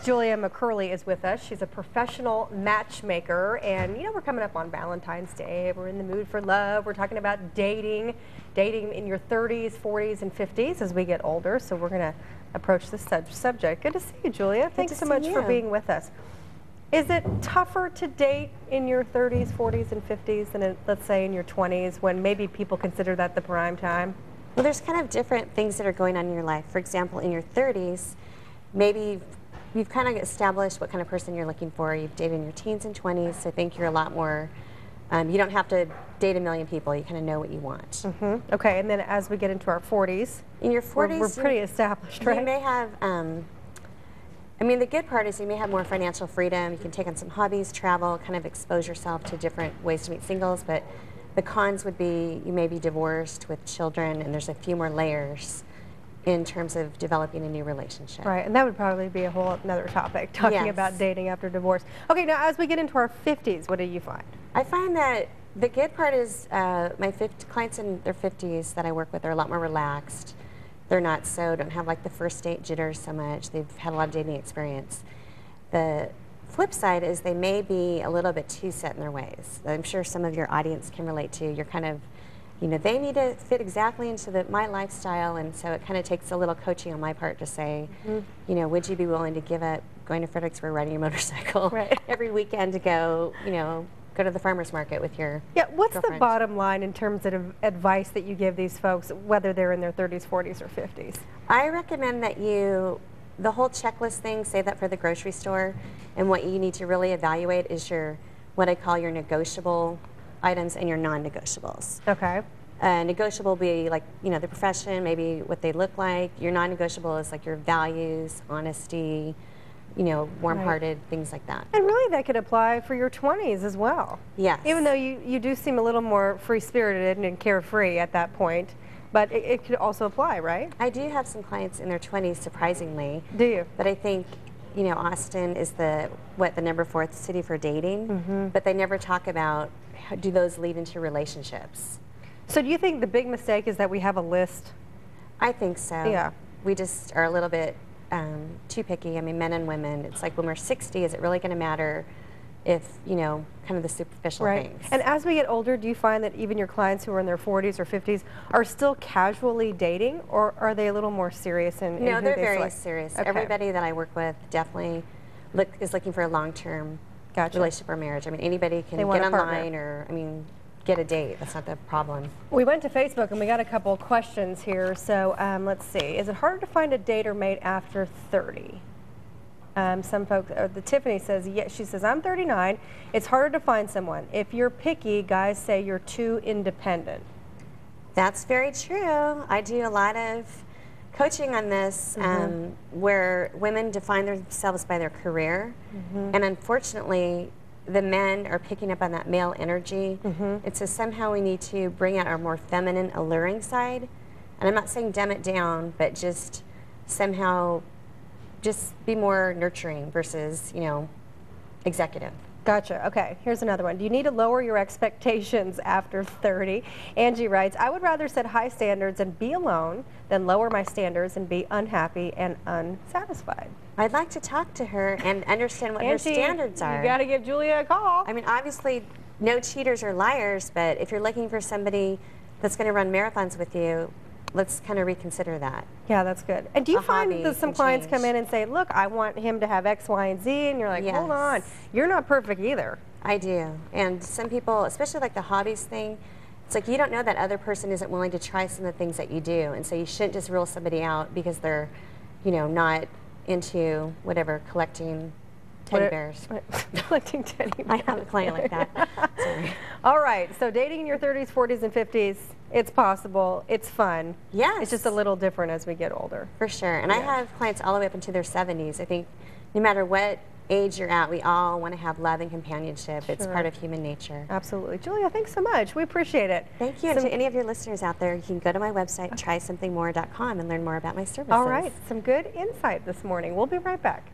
Julia McCurley is with us. She's a professional matchmaker, and we're coming up on Valentine's Day. We're in the mood for love. We're talking about dating in your 30s, 40s, and 50s as we get older. So we're going to approach this subject. Good to see you, Julia. Thanks so much for being with us. Is it tougher to date in your 30s, 40s, and 50s than let's say in your 20s, when maybe people consider that the prime time? Well, there's kind of different things that are going on in your life. For example, in your 30s, maybe you've kind of established what kind of person you're looking for. You've dated in your teens and 20s, so I think you're a lot more, you don't have to date a million people. You kind of know what you want. Okay, and then as we get into our 40s, in your 40s, we're pretty established, right? You may have, I mean, the good part is you may have more financial freedom. You can take on some hobbies, travel, kind of expose yourself to different ways to meet singles, but the cons would be you may be divorced with children, and there's a few more layers in terms of developing a new relationship. Right, and that would probably be a whole another topic, talking about dating after divorce. Okay, now as we get into our 50s, what do you find? I find that the good part is my clients in their 50s that I work with are a lot more relaxed. They're don't have like the first date jitters so much. They've had a lot of dating experience. The flip side is they may be a little bit too set in their ways. I'm sure some of your audience can relate to. You're kind of, they need to fit exactly into my lifestyle, and so it kind of takes a little coaching on my part to say, would you be willing to give up going to Fredericksburg riding your motorcycle every weekend to go, go to the farmer's market with your what's girlfriend? The bottom line in terms of advice that you give these folks, whether they're in their 30s, 40s, or 50s? I recommend that the whole checklist thing, save that for the grocery store, and what you need to really evaluate is what I call your negotiable items and your non-negotiables. Okay. Negotiable will be like, the profession, maybe what they look like. Your non-negotiable is like your values, honesty, warm-hearted, things like that. And really that could apply for your 20s as well. Yes. Even though you do seem a little more free-spirited and carefree at that point, but it could also apply, right? I do have some clients in their 20s, surprisingly. Do you? But I think, Austin is the number 4th city for dating, but they never talk about do those lead into relationships. So do you think the big mistake is that we have a list? I think so. Yeah. We just are a little bit too picky. I mean, men and women. It's like when we're 60, is it really going to matter if, kind of the superficial things? And as we get older, do you find that even your clients who are in their 40s or 50s are still casually dating, or are they a little more serious in No, who they're they very select? serious. Okay. Everybody that I work with definitely is looking for a long-term relationship or marriage. I mean, anybody can get online or, get a date. That's not the problem. We went to Facebook and we got a couple of questions here. So let's see. Is it harder to find a date or mate after 30? Some folks, the Tiffany says, yes, she says, I'm 39. It's harder to find someone. If you're picky, guys say you're too independent. That's very true. I do a lot of coaching on this where women define themselves by their career. And unfortunately, the men are picking up on that male energy. And so somehow we need to bring out our more feminine, alluring side. And I'm not saying dumb it down, but just somehow just be more nurturing versus, executive. Gotcha. Okay, here's another one. Do you need to lower your expectations after 30? Angie writes, I would rather set high standards and be alone than lower my standards and be unhappy and unsatisfied. I'd like to talk to her and understand what her standards are. You got to give Julia a call. I mean, obviously, no cheaters or liars, but if you're looking for somebody that's going to run marathons with you, let's kind of reconsider that. Yeah, that's good. And do you find that some clients come in and say, look, I want him to have X, Y, and Z, and you're like, hold on, you're not perfect either. I do. And some people, especially like the hobbies thing, it's like you don't know that other person isn't willing to try some of the things that you do, and so you shouldn't just rule somebody out because they're, not into whatever, collecting teddy bears. Collecting teddy bears. I have a client like that. Sorry. All right, so dating in your 30s, 40s, and 50s, it's possible, it's fun. Yes. It's just a little different as we get older. For sure. And I have clients all the way up into their 70s. I think no matter what age you're at, we all want to have love and companionship. It's part of human nature. Absolutely. Julia, thanks so much. We appreciate it. Thank you. And to any of your listeners out there, you can go to my website, trysomethingmore.com, and learn more about my services. All right. Some good insight this morning. We'll be right back.